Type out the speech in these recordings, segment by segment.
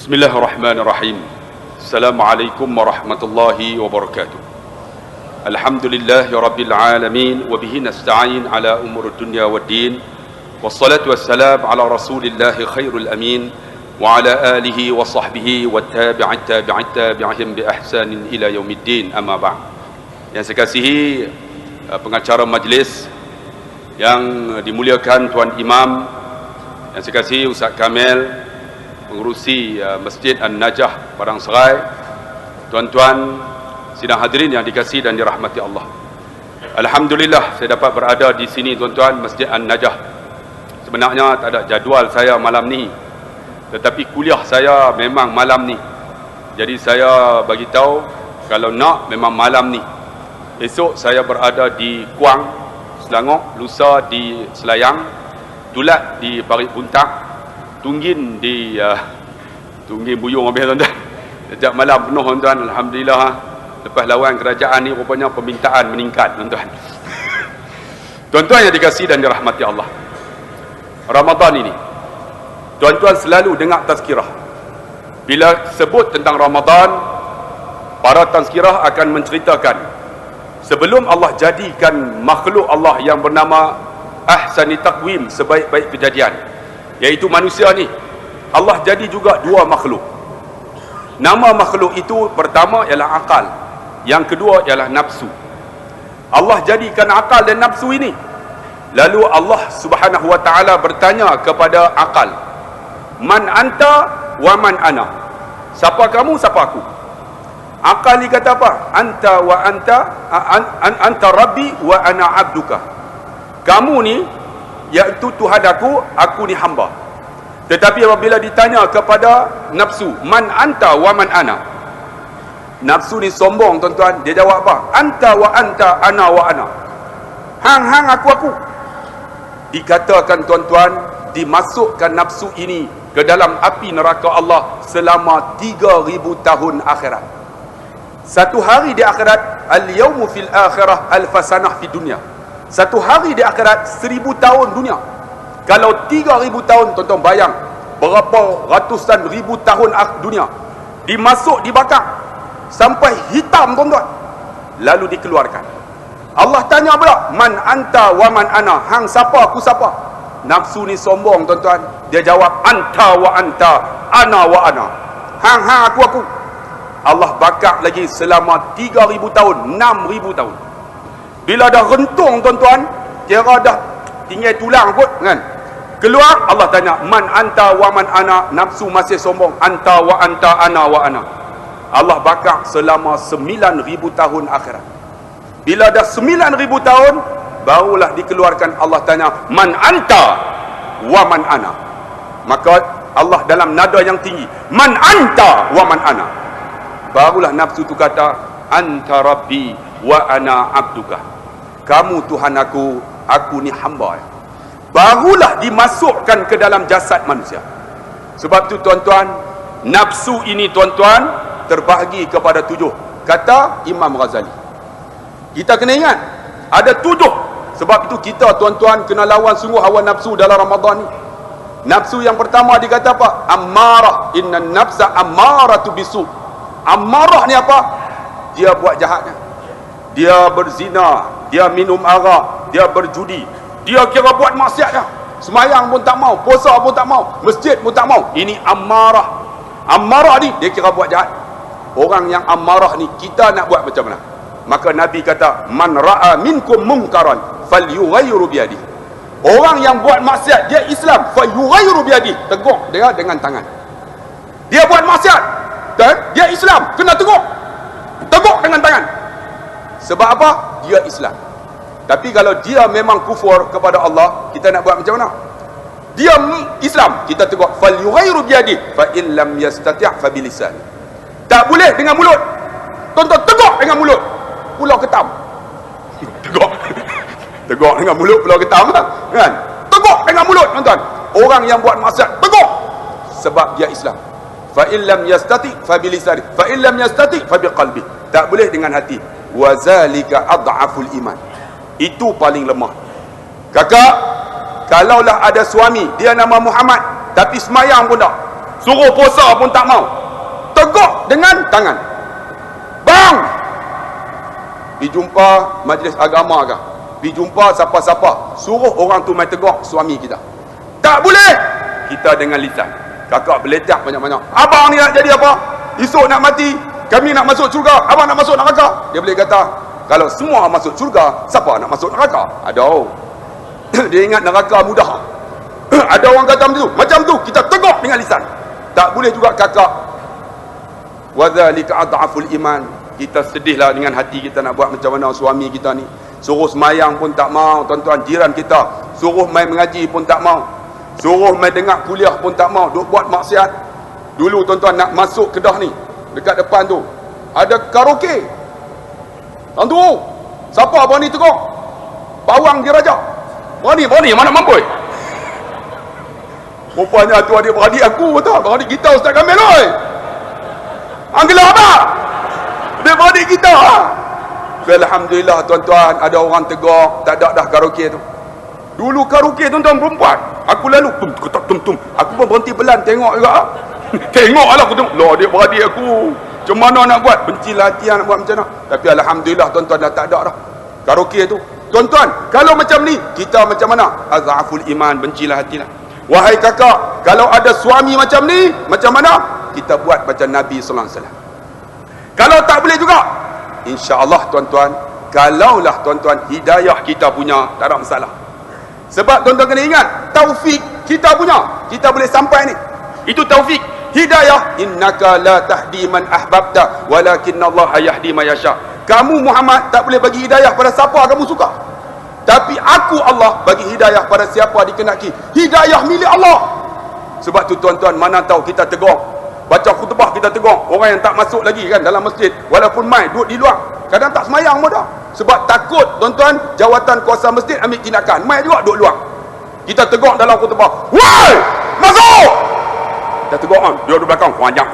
Bismillahirrahmanirrahim. Assalamualaikum warahmatullahi wabarakatuh. Alhamdulillahi rabbil alamin wa bihi nasta'in ala umur dunya waddin. Wassalatu wassalam ala rasulillahi khairul amin wa ala alihi wa sahbihi wa tabi'ihim bi ihsanin ila yaumiddin, amma ba'd. Yang saya kasihi pengacara majlis yang dimuliakan Tuan Imam, yang saya kasihi Ustaz Kamil, pengurusi Masjid An-Najah Padang Serai, tuan-tuan sidang hadirin yang dikasihi dan dirahmati Allah. Alhamdulillah saya dapat berada di sini tuan-tuan, Masjid An-Najah. Sebenarnya tak ada jadual saya malam ni, tetapi kuliah saya memang malam ni. Jadi saya bagi tahu kalau nak memang malam ni. Esok saya berada di Kuang, Selangor, lusa di Selayang, Tulat di Parit Buntak, Tunggin di Tunggin Buyung habis tuan-tuan. Sejak malam penuh tuan-tuan. Alhamdulillah, lepas lawan kerajaan ni rupanya permintaan meningkat tuan-tuan. Tuan-tuan yang dikasihi dan dirahmati Allah, Ramadan ini tuan-tuan selalu dengar tazkirah. Bila sebut tentang Ramadan, para tazkirah akan menceritakan sebelum Allah jadikan makhluk Allah yang bernama ahsani taqwim, sebaik-baik kejadian, iaitu manusia ni, Allah jadi juga dua makhluk. Nama makhluk itu pertama ialah akal, yang kedua ialah nafsu. Allah jadikan akal dan nafsu ini, lalu Allah subhanahu wa ta'ala bertanya kepada akal, man anta wa man ana, siapa kamu, siapa aku? Akal ni kata apa? Anta wa anta rabbi wa ana abduka. Kamu ni iaitu Tuhan aku ni hamba. Tetapi apabila ditanya kepada nafsu, man anta wa man ana, nafsu ni sombong tuan-tuan. Dia jawab apa? Anta wa anta, ana wa ana. Hang aku. Dikatakan tuan-tuan, dimasukkan nafsu ini ke dalam api neraka Allah selama 3000 tahun akhirat. Satu hari di akhirat, al-yawmu fil akhirah alfasanah fi dunya. Satu hari di akhirat 1000 tahun dunia. Kalau 3000 tahun, tuan-tuan bayang berapa ratusan ribu tahun dunia. Dibakar sampai hitam tuan-tuan, lalu dikeluarkan. Allah tanya pula, man anta wa man ana, hang siapa, aku siapa? Nafsu ni sombong tuan-tuan. Dia jawab, anta wa anta, ana wa ana. Hang aku. Allah bakar lagi selama 3000 tahun, 6000 tahun. Bila dah rentung tuan-tuan, kira dah tinggal tulang kot kan, keluar, Allah tanya, man anta wa man ana, nafsu masih sombong, anta wa anta, ana wa ana. Allah bakar selama 9000 tahun akhirat. Bila dah 9000 tahun, barulah dikeluarkan. Allah tanya, man anta wa man ana. Maka Allah dalam nada yang tinggi, man anta wa man ana. Barulah nafsu tu kata, anta rabbi wa ana abduka. Kamu Tuhan aku ni hamba. Barulah dimasukkan ke dalam jasad manusia. Sebab tu tuan-tuan, nafsu ini tuan-tuan terbahagi kepada 7, kata Imam Ghazali. Kita kena ingat, ada 7. Sebab itu kita tuan-tuan kena lawan sungguh hawa nafsu dalam Ramadan ni. Nafsu yang pertama dikata apa? Ammarah. Inna nafsa ammaratu bisu. Ammarah ni apa? Dia buat jahatnya. Dia berzina, dia minum arak, dia berjudi, dia kira buat maksiat dah. Semayang pun tak mau, puasa pun tak mau, masjid pun tak mau. Ini ammarah. Ammarah ni dia kira buat jahat. Orang yang ammarah ni kita nak buat macam mana? Maka Nabi kata, man ra'a minkum munkaran falyughayyiru biyadihi. Orang yang buat maksiat, dia Islam, falyughayyiru biyadihi, tegur dia dengan tangan. Dia buat maksiat, dia Islam, kena tegur dengan tangan. Sebab apa? Dia Islam. Tapi kalau dia memang kufur kepada Allah, kita nak buat macam mana? Dia Islam, kita tegur, falyughayyiru biyadihi, fa in lam yastati' fa bilisan. Tak boleh dengan mulut. Tuan-tuan, tegur dengan mulut, pulau ketam. Tegur dengan mulut, pulau ketam kan? Tegur dengan mulut tuan-tuan. Orang yang buat maksiat, tegur, sebab dia Islam. Fa in lam yastati' fa bilisan, fa in lam yastati' fa biqalbi. Tak boleh dengan hati. Wa zalika adhaful iman. Itu paling lemah. Kakak, kalaulah ada suami dia nama Muhammad tapi semayang pun tak, Suruh puasa pun tak mau. Tegak dengan tangan. Bang! Pergi jumpa majlis agama ke? Pergi jumpa siapa-siapa. Suruh orang tu main tegak suami kita. Tak boleh! Kita dengan lisan. Kakak beletak banyak-banyak. Abang ni nak jadi apa? Esok nak mati. Kami nak masuk syurga. Abang nak masuk neraka. Dia boleh kata, kalau semua masuk syurga, siapa nak masuk neraka? Ada. Dia ingat neraka mudah. Ada orang kata macam tu kita tegak dengan lisan. Tak boleh juga kakak. Wadzalika adhaful iman. Kita sedihlah dengan hati kita nak buat macam mana suami kita ni. Suruh semayang pun tak mau, tuan-tuan. Jiran kita suruh main mengaji pun tak mau. Suruh main dengar kuliah pun tak mau. Duk buat maksiat. Dulu tuan-tuan nak masuk Kedah ni, dekat depan tu ada karaoke. Tentu. Siapa berani tegak? Bawang diraja. Berani mana mampu? Rupanya tu adik-beradik aku betul. Beradik kita Ustaz Kamil oi. Anggelah apa? Adik-beradik kita. Alhamdulillah tuan-tuan, ada orang tegak, tak ada dah karaoke tu. Dulu karaoke tuan-tuan perempuan. Aku lalu tum. Aku pun berhenti belan tengok juga. Tengoklah aku tengok. Loh adik-beradik aku. Macam mana nak buat? Benci latihan nak buat macam mana. Tapi alhamdulillah tuan-tuan dah tak ada dah karaoke tu. Tuan-tuan, kalau macam ni, kita macam mana? Azaful iman, bencilah hatilah. Wahai kakak, kalau ada suami macam ni, macam mana? Kita buat macam Nabi sallallahu alaihi wasallam. Kalau tak boleh juga, insya-Allah tuan-tuan, kalaulah tuan-tuan hidayah kita punya, tak ada masalah. Sebab tuan-tuan kena ingat, taufik kita punya, kita boleh sampai ni. Itu taufik. Hidayah, innaka la tahdi man ahbabta walakinallaha yahdi man yasha. Kamu Muhammad tak boleh bagi hidayah pada siapa kamu suka. Tapi aku Allah bagi hidayah pada siapa dikehendaki. Hidayah milik Allah. Sebab tu tuan-tuan, mana tahu kita tegur, baca khutbah kita tegur orang yang tak masuk lagi kan dalam masjid, walaupun mai duduk di luar, kadang tak semayang pun dah. Sebab takut tuan-tuan, jawatan kuasa masjid ambil tindakan, mai juga duduk luar. Kita tegur dalam khutbah, "Woi, masuk!" Kita tegur kan, dia duduk belakang, kuanjang.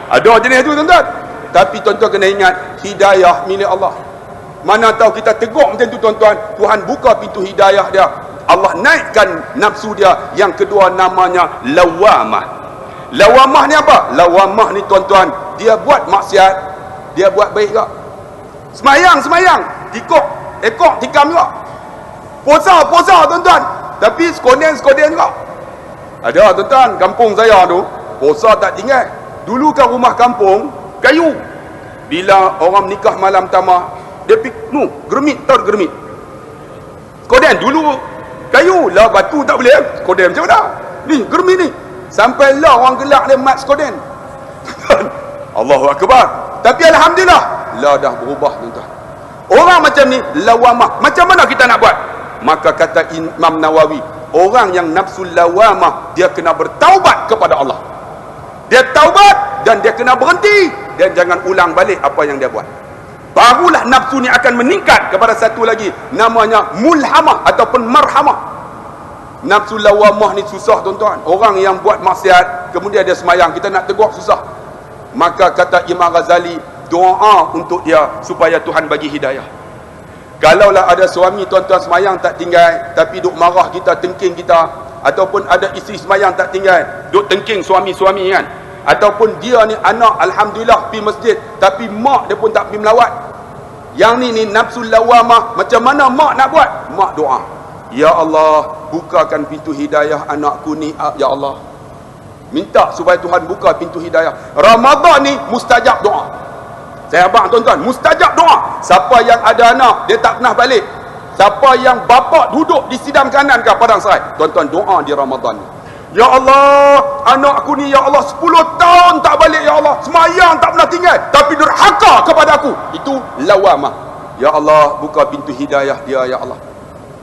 Ada jenis tu tuan-tuan. Tapi tuan-tuan kena ingat, hidayah milik Allah. Mana tahu kita tegur macam tu tuan-tuan, Tuhan buka pintu hidayah dia. Allah naikkan nafsu dia. Yang kedua namanya lawamah. Lawamah ni apa? Lawamah ni tuan-tuan, dia buat maksiat, dia buat baik juga. Semayang, ekor tikam juga. Puasa tuan-tuan, tapi skoden juga. Ada tuan-tuan, kampung saya tu puasa tak tinggal. Dulu kan rumah kampung kayu. Bila orang nikah malam tamah, dia germit, tahu germit. Skoden dulu kayu lah, batu tak boleh. Skoden macam mana? Ni germit ni. Sampai lah orang gelak dia mat skoden. Allahu akbar. Tapi alhamdulillah, lah dah berubah tuan-tuan. Orang macam ni lawamah. Macam mana kita nak buat? Maka kata Imam Nawawi, orang yang nafsu lawamah, dia kena bertaubat kepada Allah. Dia taubat dan dia kena berhenti dan jangan ulang balik apa yang dia buat. Barulah nafsu ni akan meningkat kepada satu lagi, namanya mulhamah ataupun marhamah. Nafsu lawamah ni susah tuan-tuan. Orang yang buat maksiat kemudian dia semayang, kita nak tegur susah. Maka kata Imam Ghazali, doa untuk dia supaya Tuhan bagi hidayah. Kalaulah ada suami tuan-tuan semayang tak tinggal, tapi duk marah kita, tengking kita, ataupun ada isteri semayang tak tinggal, duk tengking suami-suami kan, ataupun dia ni anak alhamdulillah pergi masjid, tapi mak dia pun tak pergi melawat. Yang ni nafsu lawamah. Macam mana mak nak buat? Mak doa, ya Allah, bukakan pintu hidayah anakku ni, ya Allah. Minta supaya Tuhan buka pintu hidayah. Ramadan ni mustajab doa. Saya abang tuan-tuan, mustajab doa. Siapa yang ada anak, dia tak pernah balik. Siapa yang bapa duduk di sidang kanan ke Padang Serai, tuan-tuan doa di Ramadan ni. Ya Allah, anakku ni ya Allah 10 tahun tak balik ya Allah. Semayang tak pernah tinggal, tapi durhaka kepada aku. Itu lawamah. Ya Allah, buka pintu hidayah dia ya Allah.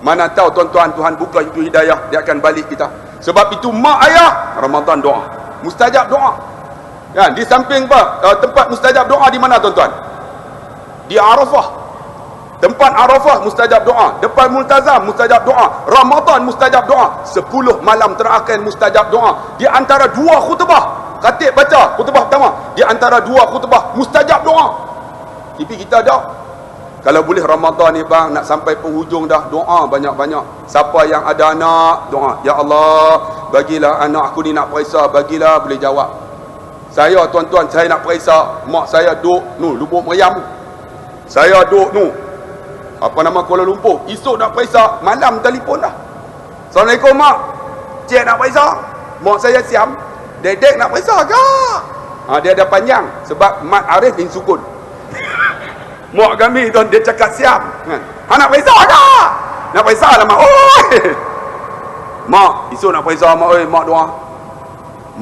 Mana tahu tuan-tuan, Tuhan buka pintu hidayah, dia akan balik kita. Sebab itu mak ayah, Ramadan doa. Mustajab doa. Kan, di samping tempat mustajab doa di mana tuan-tuan? Di Arafah. Tempat Arafah mustajab doa. Depan Multazam mustajab doa. Ramadan mustajab doa. 10 malam terakhir mustajab doa. Di antara 2 khutbah, khatib baca khutbah pertama, di antara 2 khutbah mustajab doa. Tapi kita ada. Kalau boleh Ramadan ni nak sampai penghujung dah, doa banyak-banyak. Siapa yang ada anak, doa, ya Allah, bagilah anak aku ni nak periksa, bagilah boleh jawab. Saya tuan-tuan, saya nak periksa mak saya duduk Lubuk Meriam. Saya duduk Kuala Lumpur. Esok nak periksa, malam telefon dah. Assalamualaikum mak, cik nak periksa. Mak saya siam, dedek nak periksa ke? Dia ada panjang sebab Mat Arif bin Sukun. Mak kami tuan, dia cakap siam kan? Nak periksa ke? Nak periksa lah mak. Mak, esok nak periksa mak. Mak doa.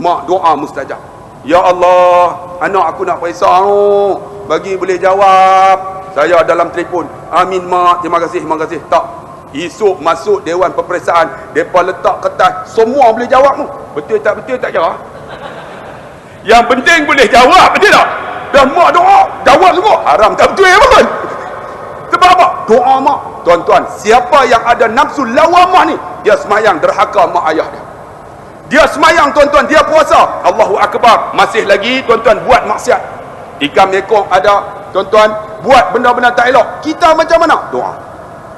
Mak doa mustajab. Ya Allah, anak aku nak periksa bagi boleh jawab. Saya dalam telefon, amin mak, terima kasih. Tak, esok masuk Dewan Peperiksaan, mereka letak kertas, semua boleh jawab mu. Betul tak kira. Yang penting boleh jawab, betul tak? Dan mak doa, jawab semua. Haram tak betul pun. Sebab apa? Doa mak. Tuan-tuan, siapa yang ada nafsu lawamah ni, dia semayang derhaka mak ayah dia. Dia semayang tuan-tuan, dia puasa, Allahu Akbar, masih lagi tuan-tuan buat maksiat. Ikan ekor ada tuan-tuan, buat benda-benda tak elok. Kita macam mana? Doa.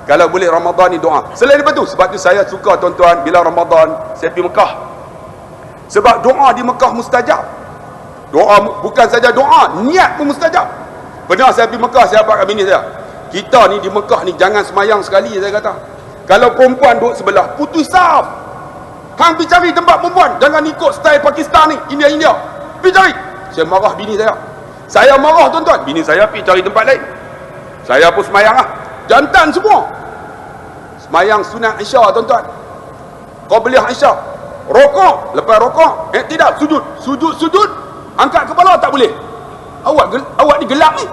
Kalau boleh Ramadan ni doa. Selain daripada tu, sebab tu saya suka tuan-tuan bila Ramadan saya pergi Mekah. Sebab doa di Mekah mustajab. Doa bukan saja doa, niat pun mustajab. Pernah saya pergi Mekah, saya abang kat bini saya, kita ni di Mekah ni jangan semayang sekali, saya kata. Kalau perempuan duduk sebelah, putus saf. Hang pergi cari tempat perempuan, jangan ikut style Pakistan ni, India. Pergi cari. Saya marah bini saya. Saya marah tuan-tuan. Bini saya pergi cari tempat lain. Saya pun semayang lah. Jantan semua. Semayang sunat Isya tuan-tuan. Qabliyah Isya. Rokok. Lepas rokok, tidak, sujud. Angkat kepala tak boleh. Awak ni gelap ni.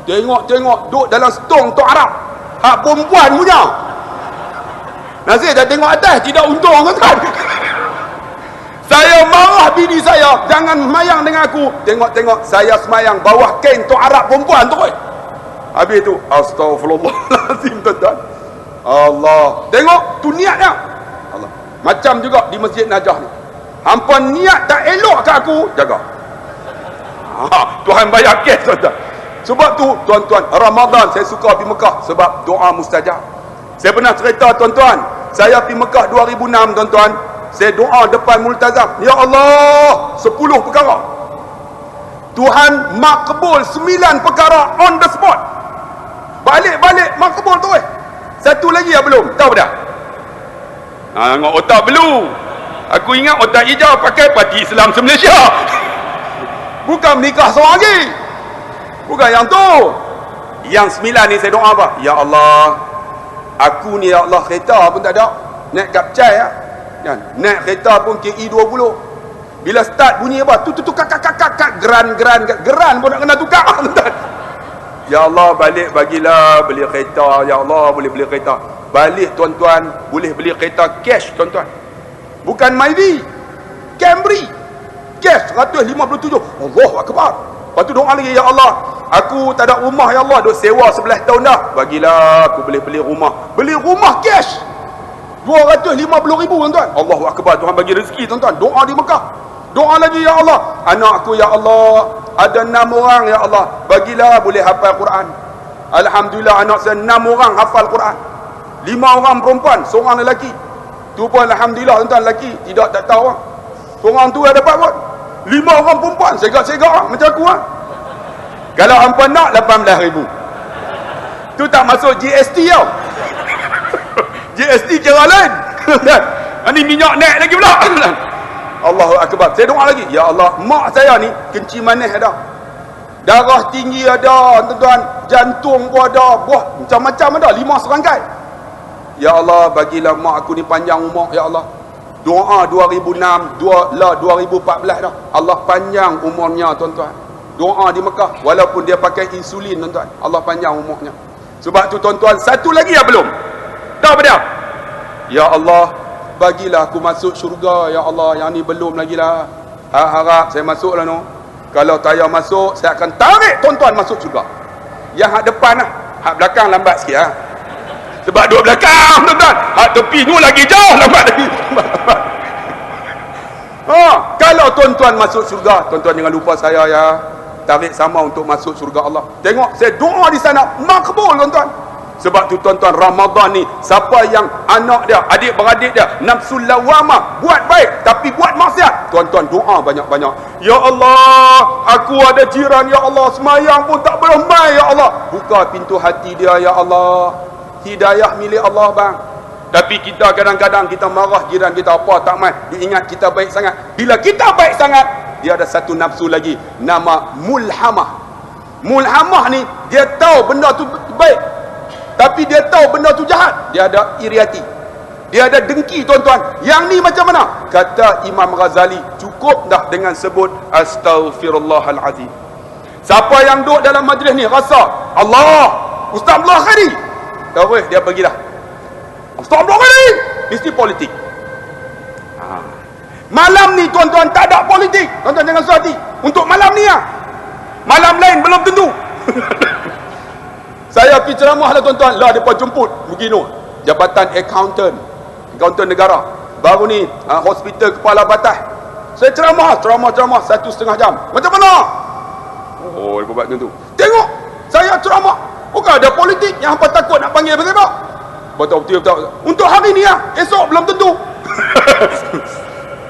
Tengok, duduk dalam stong Tok Arab. Hak perempuan punya. Nasib dah tengok atas, tidak untung kan? Saya marah bini saya, jangan semayang dengan aku. Tengok, saya semayang bawah kain Tok Arab perempuan tu. Habis tu, astagfirullahalazim tuan-tuan. Allah. Tengok, tu niatnya. Allah. Macam juga di Masjid Najah ni. Hampa niat tak elok ke aku, jaga. Tuhan bayar kes tuan-tuan. Sebab tu tuan-tuan, Ramadan saya suka pergi Mekah sebab doa mustajab. Saya pernah cerita tuan-tuan, saya pergi Mekah 2006 tuan-tuan. Saya doa depan multazam, ya Allah, 10 perkara. Tuhan makbul 9 perkara on the spot. Balik makbul tu. Satu lagi yang belum, tahu dah. Tengok otak belu. Aku ingat otak hijau pakai Parti Islam se-Malaysia. Bukan menikah seorang lagi. Bukan yang tu. Yang 9 ni saya doa apa? Ya Allah, aku ni ya Allah kereta pun tak ada. Naik kapcai lah. Naik kereta pun KE 20. Bila start bunyi apa? Tu kak geran pun nak kena tukar. Ya Allah, balik bagilah beli kereta. Ya Allah, boleh beli kereta. Balik tuan-tuan, boleh beli kereta cash tuan-tuan. Bukan Myvi, Camry. Cash 157. Allahu Akbar. Lepas tu doa lagi, ya Allah, aku tak ada rumah ya Allah, duk sewa 11 tahun dah. Bagilah aku boleh beli rumah. Beli rumah cash 250,000 tuan-tuan. Allahu Akbar. Tuhan bagi rezeki tuan-tuan. Doa di Mekah. Doa lagi, ya Allah, anak aku ya Allah, ada 6 orang ya Allah, bagilah boleh hafal Quran. Alhamdulillah anak saya 6 orang hafal Quran. 5 orang perempuan, seorang lelaki. Tu pun alhamdulillah tuan-tuan, lelaki tidak tak tahu. Seorang tu ada dapat pun. 5 orang perempuan, segak-segak macam aku . Kalau hampa nak 18,000. Tu tak masuk GST tau. GST kira lain. Ini minyak naik lagi pula. Allahu Akbar. Saya doa lagi, ya Allah, mak saya ni kencing manis ada, darah tinggi ada tuan-tuan, jantung pun ada, buah macam-macam ada, 5 serangkai. Ya Allah, bagilah mak aku ni panjang umur ya Allah. Doa 2006 2014 dah, Allah panjang umurnya tuan-tuan. Doa di Mekah walaupun dia pakai insulin tuan-tuan, Allah panjang umurnya. Sebab tu tuan-tuan, satu lagi yang belum tahu apa dia? Ya Allah, bagilah aku masuk syurga ya Allah. Yang ni belum lagi lah. Harap saya masuk lah no. Kalau saya masuk, saya akan tarik tuan-tuan masuk syurga. Yang hak depan lah, hak belakang lambat sikit lah. Sebab duduk belakang tuan-tuan, hak tepi tu lagi jauh, lambat lagi. Kalau tuan-tuan masuk syurga, tuan-tuan jangan lupa saya ya. Tarik sama untuk masuk syurga Allah. Tengok, saya doa di sana makbul tuan-tuan. Sebab tu tuan-tuan, Ramadan ni siapa yang anak dia, adik-beradik dia nafsu lawamah, buat baik tapi buat maksiat, tuan-tuan doa banyak-banyak. Ya Allah, aku ada jiran ya Allah, semayang pun tak boleh mai ya Allah. Buka pintu hati dia ya Allah. Hidayah milik Allah bang. Tapi kita kadang-kadang kita marah jiran kita, apa tak mai, dia ingat kita baik sangat. Bila kita baik sangat, dia ada satu nafsu lagi, nama mulhamah. Mulhamah ni dia tahu benda tu baik, tapi dia tahu benda tu jahat, dia ada iri hati, dia ada dengki tuan-tuan. Yang ni macam mana? Kata Imam Ghazali, cukup dah dengan sebut astaghfirullahalazim. Siapa yang duduk dalam majlis ni rasa Allah, Ustaz Abdullah Khairi, terus dia pergilah Ustaz Abdullah Khairi, mesti politik. Malam ni tuan-tuan tak ada politik. Tuan-tuan jangan susah hati. Untuk malam ni lah, malam lain belum tentu. Saya pergi ceramah lah tuan-tuan, lah mereka jemput begini, Jabatan Accountant negara baru ni, hospital Kepala Batas. Saya ceramah 1,5 jam. Macam mana? Oh, dia buat macam tu. Tengok saya ceramah, bukan ada politik yang hampa takut nak panggil apa-apa. Betul. Untuk hari ni lah, esok belum tentu.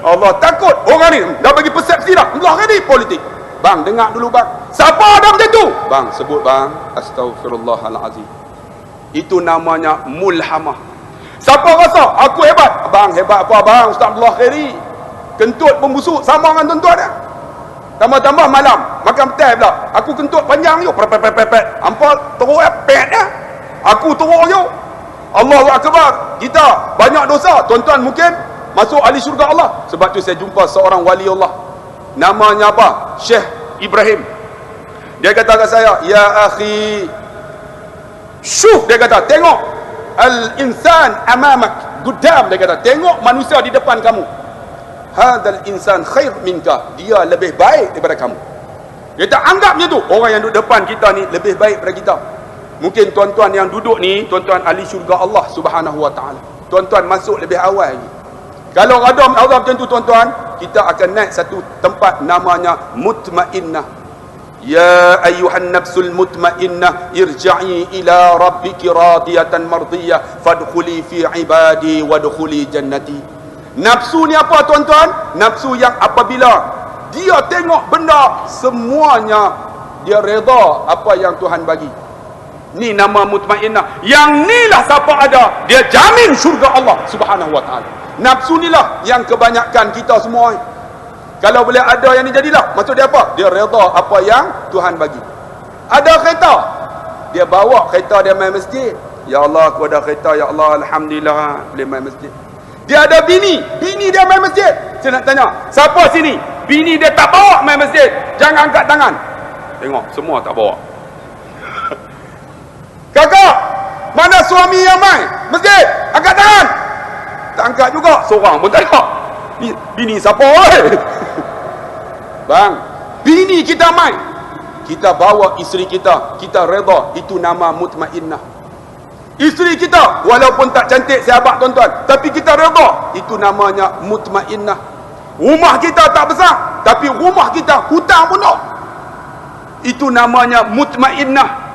Allah takut orang ni dah bagi persepsi dah, Allah hari ni politik. Bang, dengar dulu bang, siapa ada macam tu? Bang, sebut bang, astaghfirullahalazim. Itu namanya mulhamah. Siapa rasa aku hebat? Bang, hebat apa bang? Ustaz Abdullah Khairi kentut pembusuk sama dengan tuan-tuan dia. Tambah-tambah malam makan petai pula, aku kentut panjang yo, pepet. Ampal teruk pet dah. Aku teruk yo. Allahu akbar. Kita banyak dosa. Tuan-tuan mungkin masuk ahli syurga Allah. Sebab tu saya jumpa seorang wali Allah, namanya apa? Syekh Ibrahim. Dia kata kat saya, ya akhi, syuf, dia kata, tengok al-insan amamak, gudam, dia kata, tengok manusia di depan kamu. Hadal insan khair minka, dia lebih baik daripada kamu. Dia kata, anggap macam tu, orang yang duduk depan kita ni lebih baik daripada kita. Mungkin tuan-tuan yang duduk ni, tuan-tuan ahli syurga Allah subhanahu wa ta'ala, tuan-tuan masuk lebih awal lagi. Kalau ada Allah macam tu tuan-tuan, kita akan naik satu tempat namanya mutmainnah. Ya ayyuhan nafsul mutmainnah, irja'i ila rabbiki radiyatan mardiyah, fadkhuli fi ibadi wadkhuli jannati. Nafsu ni apa tuan-tuan? Nafsu yang apabila dia tengok benda, semuanya dia reda apa yang Tuhan bagi. Ni nama mutmainnah. Yang ni lah siapa ada, dia jamin syurga Allah subhanahu wa ta'ala. Nafsu ni lah yang kebanyakan kita semua ni. Kalau boleh ada yang ni jadilah, maksud dia apa? Dia reda apa yang Tuhan bagi. Ada kereta, dia bawa kereta dia main masjid. Ya Allah, aku ada kereta, ya Allah, alhamdulillah boleh main masjid. Dia ada bini dia main masjid. Saya nak tanya, siapa sini bini dia tak bawa main masjid? Jangan angkat tangan. Tengok, semua tak bawa. Kakak, mana suami yang main masjid? Angkat tangan. Tak angkat juga, seorang pun tak ada. Bini siapa? Bang, bini kita main, kita bawa isteri kita, kita reda, itu nama mutmainnah. Isteri kita walaupun tak cantik sahabat tuan-tuan, tapi kita reda, itu namanya mutmainnah. Rumah kita tak besar, tapi rumah kita hutang pun tak, itu namanya mutmainnah.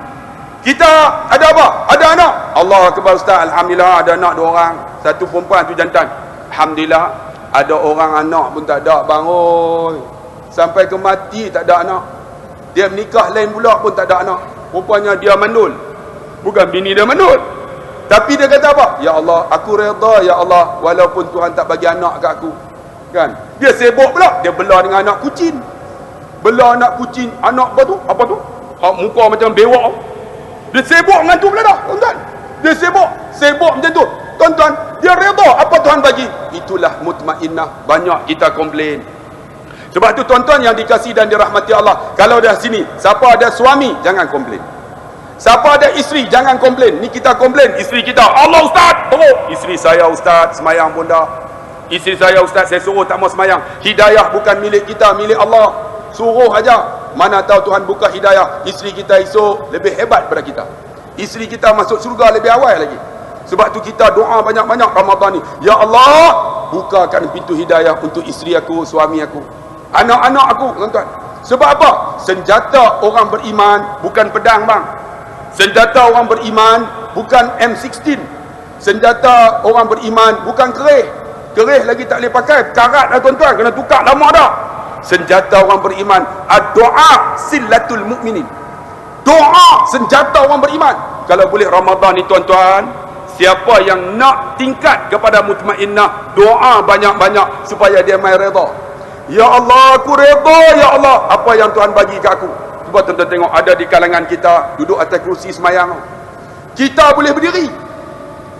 Kita ada apa? Ada anak. Allah akbar ustaz, alhamdulillah ada anak 2 orang, 1 perempuan 1 jantan. Alhamdulillah. Ada orang anak pun tak ada bang, oi. Sampai ke mati tak ada anak. Dia menikah lain pula pun tak ada anak. Rupanya dia mandul. Bukan bini dia mandul, tapi dia kata apa? Ya Allah, aku reda ya Allah, walaupun Tuhan tak bagi anak kat aku. Kan? Dia sibuk pula, dia bela dengan anak kucing. Bela anak kucing, anak apa tu? Apa tu? Muka macam bewak. Dia sibuk dengan tu pula dah, tuan-tuan. Dia sibuk macam tu. Tuan-tuan, dia reda apa Tuhan bagi. Itulah mutmainnah. Banyak kita komplain. Sebab tu tuan-tuan yang dikasihi dan dirahmati Allah, kalau dah sini, siapa ada suami, jangan komplain. Siapa ada isteri, jangan komplain. Ni kita komplain, isteri kita, Allah ustaz, teruk. Isteri saya ustaz, semayang pun dah. Isteri saya ustaz, saya suruh tak mau semayang. Hidayah bukan milik kita, milik Allah. Suruh aja. Mana tahu Tuhan buka hidayah, isteri kita esok lebih hebat daripada kita. Isteri kita masuk surga lebih awal lagi. Sebab tu kita doa banyak-banyak Ramadan ni. Ya Allah, bukakan pintu hidayah untuk isteri aku, suami aku, anak-anak aku, tuan-tuan. Sebab apa? Senjata orang beriman bukan pedang bang. Senjata orang beriman bukan M16. Senjata orang beriman bukan kerih. Kerih lagi tak boleh pakai, karat dah tuan-tuan, kena tukar lama dah. Senjata orang beriman, ad-doa sillatul mu'minin. Doa senjata orang beriman. Kalau boleh Ramadan ni tuan-tuan, siapa yang nak tingkat kepada mutmainnah, doa banyak-banyak supaya dia mai redha. Ya Allah, aku redha ya Allah apa yang Tuhan bagi kat aku. Cuba tuan-tuan tengok, ada di kalangan kita duduk atas kerusi semayang, kita boleh berdiri.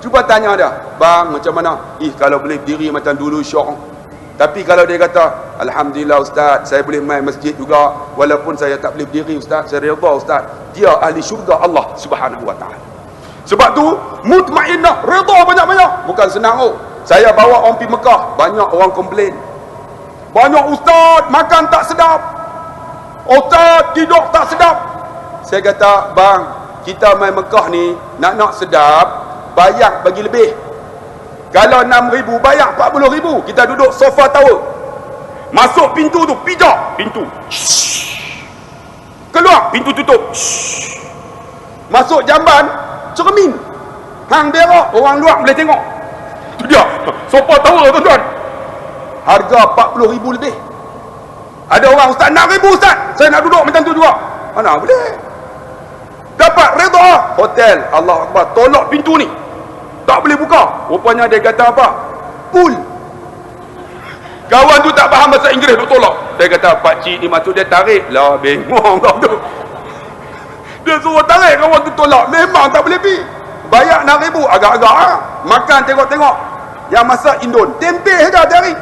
Cuba tanya dia, bang macam mana? Kalau boleh berdiri macam dulu syok. Tapi kalau dia kata, alhamdulillah ustaz, saya boleh main masjid juga walaupun saya tak boleh berdiri ustaz, saya redha ustaz, dia ahli syurga Allah Subhanahu wa taala. Sebab tu mutmainnah, redha banyak-banyak. Bukan senang. Saya bawa orang pergi Mekah, banyak orang komplain. Banyak ustaz makan tak sedap, ustaz tidur tak sedap. Saya kata, bang, kita main Mekah ni nak sedap, bayar bagi lebih. Kalau 6,000 bayar 40,000. Kita duduk sofa tower, masuk pintu tu, pijak pintu, keluar pintu tutup, masuk jamban, cermin, hang berak, orang luar boleh tengok. Itu dia sofa tower tuan-tuan, harga 40,000 lebih. Ada orang, ustaz 6,000 ustaz, saya nak duduk macam tu juga. Mana boleh. Dapat redha. Hotel, Allah Akbar, tolak pintu ni, tak boleh buka. Rupanya dia kata apa? Pool. Kawan tu tak faham bahasa Inggeris, duk tolak. Dia kata, pakcik ni maksud dia tarik lah, bengong kau tu. Dia suruh tarik, kawan tu tolak. Memang tak boleh pergi. Bayar 6,000, agak-agak makan tengok-tengok. Yang masak Indon, tempe saja hari.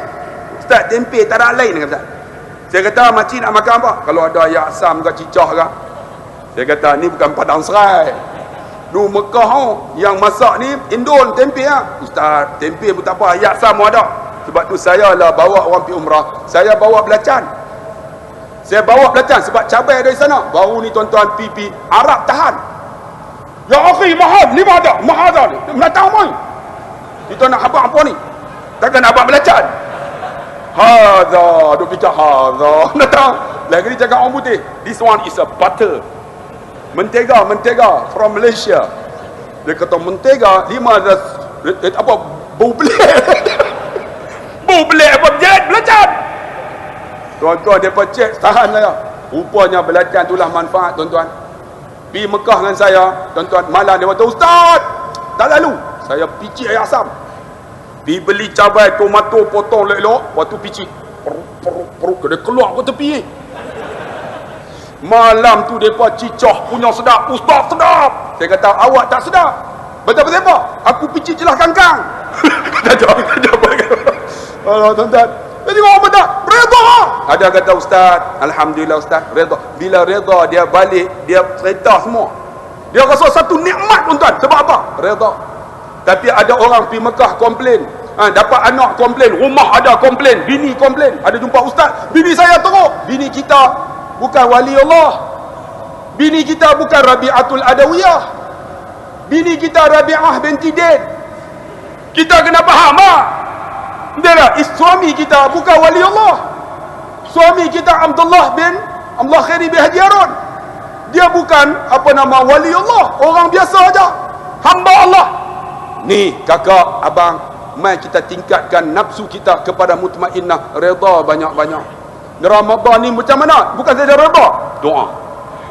Ustaz, tempe tak ada lain kan ustaz? Saya kata, makcik nak makan apa? Kalau ada ayam asam ke cicah ke? Saya kata, ni bukan Padang Serai. Lu Mekah yang masak ni Indon, tempe Ustaz, tempe pun tak apa, ayam asam pun ada. Sebab tu saya lah bawa orang pergi umrah, saya bawa belacan. Saya bawa belacan sebab cabai dari sana. Baru ni tuan-tuan pipi Arab tahan. Ya akhi, mahal, ni mahal dah ni. Menatang mai. Kita nak habaq apa ni? Takkan habaq belacan. Hadza, duk bincang hadza. Menatang. Lagi ni cakap orang putih, this one is a butter. Mentega from Malaysia. Dia kata mentega 5 apa bau belik. Bau belik apa belacan. Tuan-tuan depa cek tahan lah. Rupanya belacan itulah manfaat tuan-tuan. Pergi Mekah dengan saya, tuan-tuan, malam dia kata, ustaz, tak lalu. Saya picit air asam. Pergi beli cabai tomato potong elok-elok, waktu picit. Peruk dia keluar ke tepi. Malam tu depa cicah punya sedap. Ustaz sedap. Saya kata, awak tak sedap. Betul-betul apa? Aku picit jelah kangkang. Allah tuan-tuan. Jadi orang betul redha. Ada kata ustaz, alhamdulillah ustaz, redha. Bila redha dia balik, dia cerita semua. Dia rasa satu nikmat tuan-tuan. Sebab apa? Redha. Tapi ada orang pergi Mekah komplain. Dapat anak komplain, rumah ada komplain, bini komplain. Ada jumpa ustaz, bini saya teruk. Bini kita bukan wali Allah. Bini kita bukan Rabi'atul Adawiyah. Bini kita Rabi'ah binti Din. Kita kena faham dia lah, suami kita bukan wali Allah. Suami kita Abdullah Khairi bin Haji Harun. Dia bukan wali Allah, orang biasa aja, hamba Allah. Ni kakak, abang, mai kita tingkatkan nafsu kita kepada mutmainnah, redha banyak-banyak. Ramadan ni macam mana? Bukan saja redha, doa.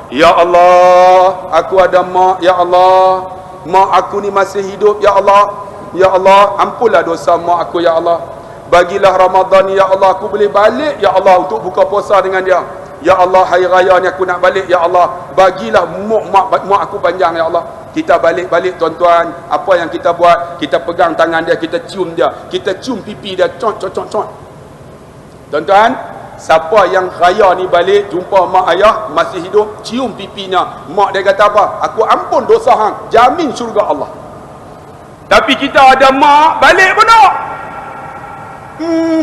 Ya Allah, aku ada mak, ya Allah, mak aku ni masih hidup, ya Allah. Ya Allah, ampunlah dosa mak aku, ya Allah. Bagilah Ramadan ni, ya Allah, aku boleh balik, ya Allah, untuk buka puasa dengan dia. Ya Allah, hari raya ni aku nak balik, ya Allah. Bagilah mak aku panjang, ya Allah. Kita balik-balik tuan-tuan, apa yang kita buat, kita pegang tangan dia, kita cium dia, kita cium pipi dia, cot. Tuan-tuan, siapa yang raya ni balik jumpa mak ayah masih hidup, cium pipinya, mak dia kata apa? Aku ampun dosa hang, jamin syurga Allah. Tapi kita ada mak balik pun tak.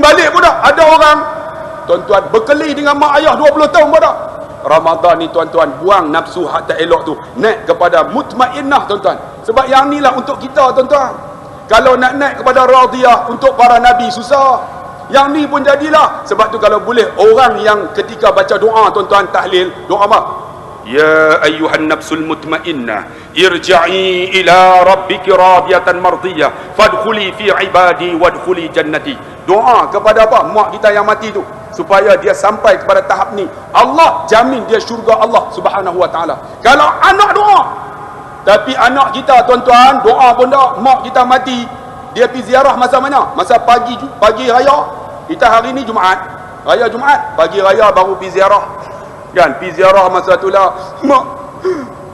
Balik pun tak. Ada orang tuan-tuan berkeli dengan mak ayah 20 tahun pun tak. Ramadan ni tuan-tuan, buang nafsu hak tak elok tu, naik kepada mutmainnah tuan-tuan. Sebab yang ni lah untuk kita tuan-tuan. Kalau nak naik kepada radiyah untuk para nabi susah. Yang ni pun jadilah. Sebab tu kalau boleh orang yang ketika baca doa tuan-tuan, tahlil, doa apa? Ya ayyuhan nafsul mutmainnah, irja'i ila rabbiki radiyatan mardiyah, fadkhuli fi ibadi wadkhuli jannati. Doa kepada apa? Mak kita yang mati tu, supaya dia sampai kepada tahap ni. Allah jamin dia syurga Allah Subhanahu wa taala. Kalau anak doa. Tapi anak kita tuan-tuan, doa pun tak. Mak kita mati, dia pergi ziarah masa mana? Masa pagi raya. Kita hari ni Jumaat, raya Jumaat, pagi raya baru pergi ziarah. Kan, pergi ziarah masa tu lah. Mak,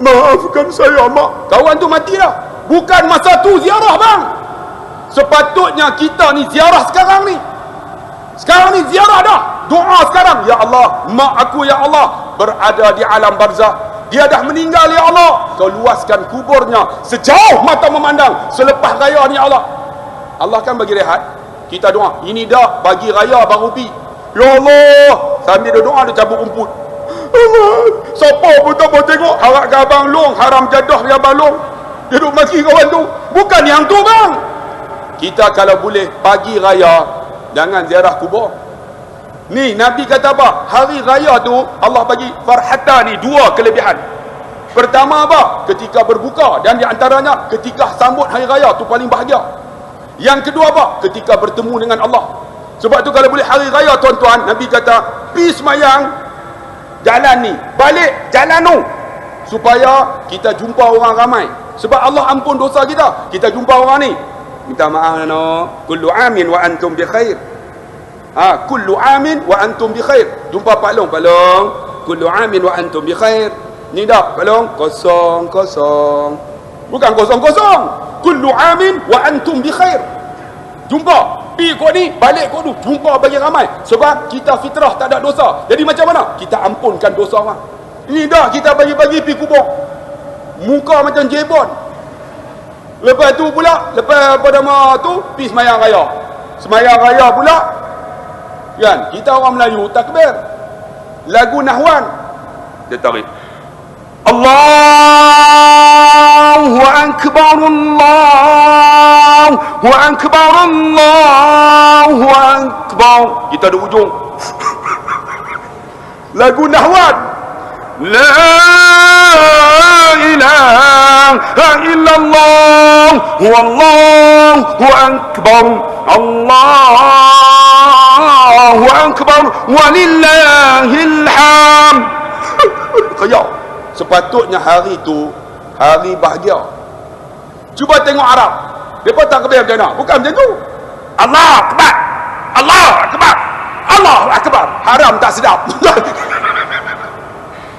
maafkan saya mak. Kawan tu mati dah. Bukan masa tu ziarah bang. Sepatutnya kita ni ziarah sekarang ni. Sekarang ni ziarah dah. Doa sekarang. Ya Allah, mak aku ya Allah berada di alam barzakh. Dia dah meninggal ya Allah. Kau luaskan kuburnya sejauh mata memandang selepas raya ni ya Allah. Allah kan bagi rehat. Kita doa. Ini dah bagi raya baru pi. Ya Allah. Sambil dia doa dia cabut rumput. Allah. Siapa pun tak boleh tengok. Harap ke abang long. Haram jadah ke abang long. Dia duduk maki kawan tu. Bukan yang tu bang. Kita kalau boleh pagi raya jangan ziarah kubur. Ni Nabi kata apa? Hari raya tu Allah bagi farhata ni dua kelebihan. Pertama apa? Ketika berbuka, dan di antaranya ketika sambut hari raya tu paling bahagia. Yang kedua apa? Ketika bertemu dengan Allah. Sebab tu kalau boleh hari raya tuan-tuan, Nabi kata pi semayang jalan ni, balik jalan tu, supaya kita jumpa orang ramai. Sebab Allah ampun dosa kita. Kita jumpa orang ni, minta maaf no, kullu amin wa antum bi khair. Kullu amin wa antum bi khair. Jumpa Pak Long, kullu amin wa antum bi khair. Ni dah Pak Long, kosong. Bukan kosong. Kullu amin wa antum bi khair. Jumpa, pi kau ni, balik kau tu, jumpa bagi ramai. Sebab kita fitrah tak ada dosa. Jadi macam mana? Kita ampunkan dosa orang. Ni dah kita bagi-bagi pi kubur. Muka macam jebon. Lepas tu pula, lepas pada tu pi semayang raya. Semayang raya pula, kan, kita orang Melayu takbir. Lagu Nahwan dia tarik. Allahu akbar, Allahu akbar, Allahu akbar. Kita di ujung. Lagu Nahwan. La ilaha illallah wallahu akbar, Allahu akbar walillahil hamd. Kaya sepatutnya hari tu hari bahagia. Cuba tengok Arab, depa takbir macam mana? Bukan macam tu. Allah akbar, Allah akbar, Allah akbar. Haram tak sedap.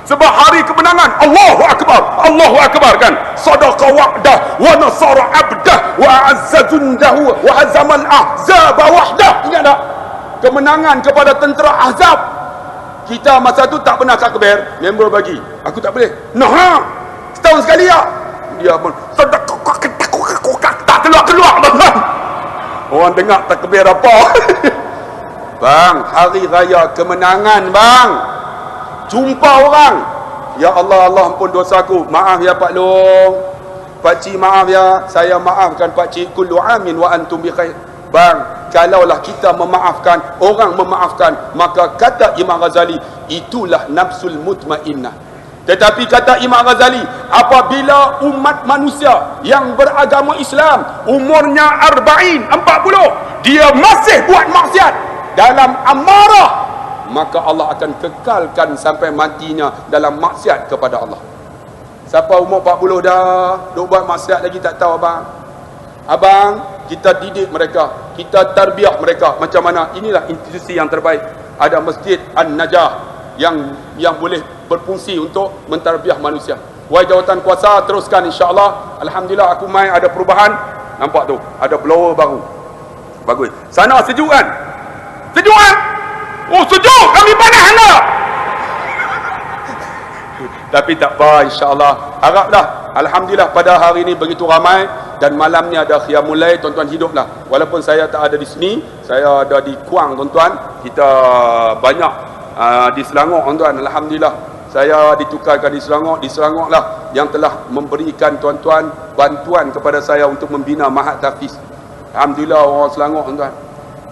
Sebab hari kemenangan, Allahu akbar, Allahu akbar kan. Sadaqa wa'dah wa nasara abdah wa azza jundahu wa hazamal ahzab wahdah. Ingat tak? Kemenangan kepada tentera Ahzab. Kita masa tu tak pernah takbir, member bagi. Aku tak boleh. Nah, setahun sekali ya. Dia pun tak keluar. Orang dengar takbir apa? Bang, hari raya kemenangan bang. Jumpa orang. Ya Allah, Allah ampun dosaku. Maaf ya Pak Long. Pak Cik maaf ya. Saya maafkan Pak Cik. Kullu amin wa antum bi khair. Bang, kalaulah kita memaafkan, orang memaafkan, maka kata Imam Ghazali, itulah nafsul mutmainnah. Tetapi kata Imam Ghazali, apabila umat manusia yang beragama Islam umurnya 40, dia masih buat maksiat dalam amarah, maka Allah akan kekalkan sampai matinya dalam maksiat kepada Allah. Siapa umur 40 dah duk buat maksiat lagi tak tahu abang, kita didik mereka, kita tarbiyah mereka macam mana. Inilah institusi yang terbaik. Ada Masjid An-Najah yang boleh berfungsi untuk mentarbiyah manusia. Wahai jawatan kuasa, teruskan insya-Allah. Alhamdulillah aku mai ada perubahan. Nampak tu, ada blower baru. Bagus. Sana sejuk kan? Sejuk kan? Oh sejuk, kami panas anda. Tapi tak apa, insya-Allah. Haraplah, alhamdulillah pada hari ini begitu ramai dan malamnya ada qiyamul lail, tuan-tuan hiduplah. Walaupun saya tak ada di sini, saya ada di Kuang tuan-tuan. Kita banyak di Selangor tuan-tuan. Alhamdulillah saya ditukarkan di Selangor lah yang telah memberikan tuan-tuan bantuan kepada saya untuk membina Mahat Tahfiz. Alhamdulillah orang Selangor tuan-tuan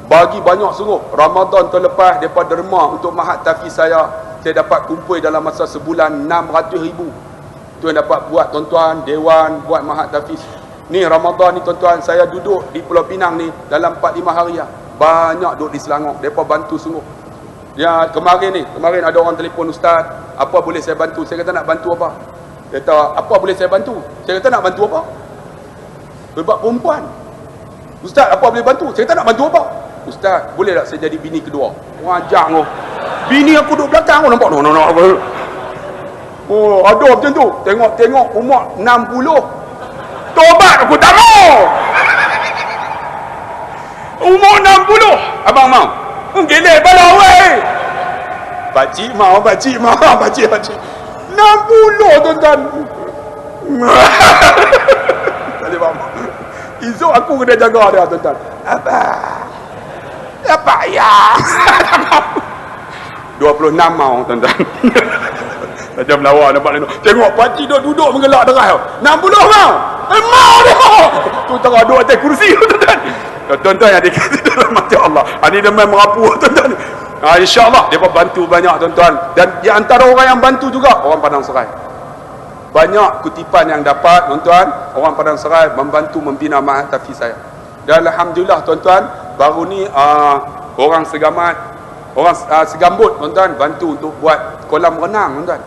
bagi banyak sungguh. Ramadan terlepas mereka derma untuk Mahat Tahfiz saya. saya dapat kumpul dalam masa sebulan 600,000. Tu yang dapat buat tuan-tuan, dewan, buat Mahat Tafiz. Ni Ramadan ni tuan-tuan, saya duduk di Pulau Pinang ni dalam 4-5 hari lah. Banyak duduk di Selangor, mereka bantu sungguh. Ya, kemarin ada orang telefon, Ustaz, apa boleh saya bantu? Saya kata nak bantu apa? Dia kata, apa boleh saya bantu? Saya kata nak bantu apa? Sebab perempuan. Ustaz, apa boleh bantu? Saya kata nak bantu apa? Ustaz, boleh tak saya jadi bini kedua? Wajak kau. Bini aku duduk belakang kau, nampak? No. Oh, ada macam tu. Tengok umur 60. Tobat aku tak mau. Umur 60. Abang mau? Gelek bala weh. Pakcik mau. 60 tuan-tuan. Tak boleh faham. Esok aku kena jaga dia tuan-tuan. Apa ya? 26 mau tuan-tuan. Macam lawa nampak dia. Tengok pakcik duduk mengelak deras. 60 mau. Mau dia. Tu tengah duduk atas kursi tuan-tuan. Tuan-tuan yang dikasih dalam mati Allah. Ini demam merapu tuan-tuan. InsyaAllah dia bantu banyak tuan-tuan. Dan di antara orang yang bantu juga orang Padang Serai. Banyak kutipan yang dapat tuan-tuan, orang Padang Serai membantu membina Mahat Tafiz saya. Dan alhamdulillah tuan-tuan, baru ni orang Segamat, orang Segambut tuan-tuan bantu untuk buat kolam renang tuan-tuan.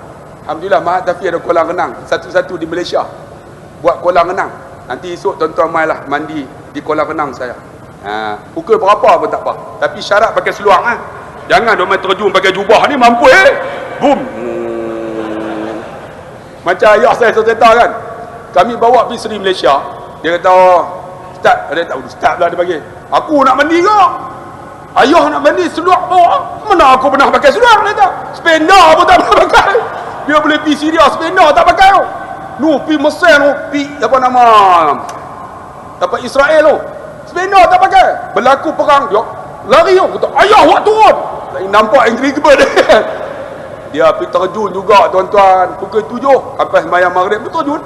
Alhamdulillah Mahat Tafiz ada kolam renang satu-satu di Malaysia. Buat kolam renang. Nanti esok tuan-tuan mailah mandi di kolam renang saya. Pukul berapa pun tak apa. Tapi syarat pakai seluar Jangan dia main terjun pakai jubah ni mampu boom. Macam ayah saya cerita kan. Kami bawa pergi Seri Malaysia. Dia kata, Ustaz, dia tak Ustaz lah dia bagi. Aku nak mandi ke? Ayah nak mandi seluar bawa. Mana aku pernah pakai seluar dia kata. Spender pun tak pernah pakai. Dia boleh pergi Syria spender tak pakai tu. Pergi Mesir pergi apa nama? Dapat Israel tu. Spender tak pakai. Berlaku perang dia lari tu. Kata, ayah awak turun. Nampak incredible dia. Dia pergi terjun juga tuan-tuan. Pukul 7 sampai sembahyang maghrib terjun.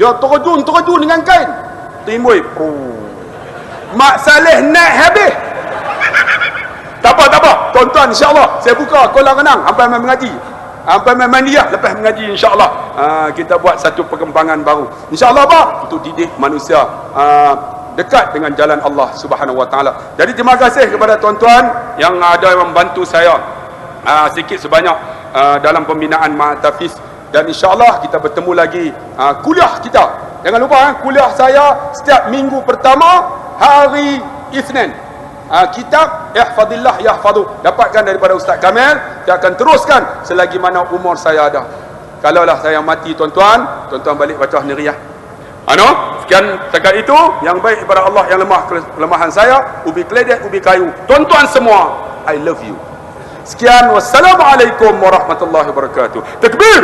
Dia terjun dengan kain. Timbul. Mak Saleh naik habis. Tak apa. Tuan-tuan insya-Allah saya buka kolam renang sampai main mengaji. Sampai main mandi lah lepas mengaji insya-Allah. Kita buat satu perkembangan baru. Insya-Allah apa? Untuk didik manusia dekat dengan jalan Allah Subhanahu Wa Taala. Jadi terima kasih kepada tuan-tuan yang ada membantu saya sikit sebanyak dalam pembinaan Mahat Tafiz. Dan insya-Allah kita bertemu lagi kuliah kita. Jangan lupa kuliah saya setiap minggu pertama hari Isnin. Kitab Ihfadillah Yahfadu, dapatkan daripada Ustaz Kamil. Dia akan teruskan selagi mana umur saya ada. Kalaulah saya mati tuan-tuan balik baca Niriyah. Sekian setakat itu. Yang baik kepada Allah, yang lemah kelemahan saya, ubi keledek, ubi kayu. Tuan-tuan semua, I love you. Sekian, wassalamualaikum warahmatullahi wabarakatuh. Takbir.